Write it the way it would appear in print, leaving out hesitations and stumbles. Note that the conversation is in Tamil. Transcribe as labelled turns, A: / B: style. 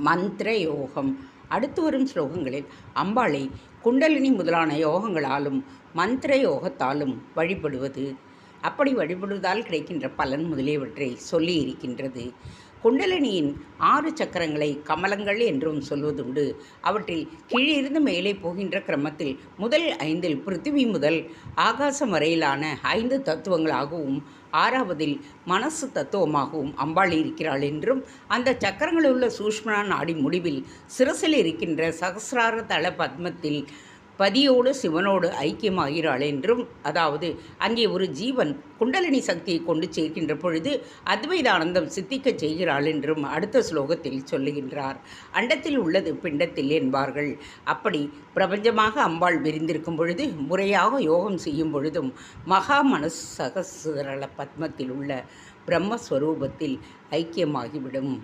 A: மந்திர யோகம். அடுத்து வரும் ஸ்லோகங்களில் அம்பாளை குண்டலினி முதலான யோகங்களாலும் மந்திர யோகத்தாலும் வழிபடுவது, அப்படி வழிபடுவதால் கிடைக்கின்ற பலன் முதலியவற்றை சொல்லி இருக்கின்றது. குண்டலினியின் 6 சக்கரங்களை கமலங்கள் என்றும் சொல்வதுண்டு. அவற்றில் கீழிருந்து மேலே போகின்ற கிரமத்தில் முதல் 5 பிருத்திவி முதல் ஆகாசம் வரையிலான 5 தத்துவங்களாகவும் 6வதில் மனசு தத்துவமாகவும் அம்பாள் இருக்கிறாள் என்றும், அந்த சக்கரங்களுள்ள சூஷ்ம நாடி முடிவில் சிரசில் இருக்கின்ற சகசிரார தள பத்மத்தில் பதியோடு சிவனோடு ஐக்கியமாகிறாள் என்றும், அதாவது அங்கே ஒரு ஜீவன் குண்டலினி சக்தியை கொண்டு சேர்க்கின்ற பொழுது அத்வைதானந்தம் சித்திக்கச் செய்கிறாள் என்றும் அடுத்த ஸ்லோகத்தில் சொல்லுகின்றார். அண்டத்தில் உள்ளது பிண்டத்தில் என்பார்கள். அப்படி பிரபஞ்சமாக அம்பாள் விரிந்திருக்கும் பொழுது, முறையாக யோகம் செய்யும் பொழுதும் மகா மனசு சகசிரல பத்மத்தில் உள்ள பிரம்மஸ்வரூபத்தில் ஐக்கியமாகிவிடும்.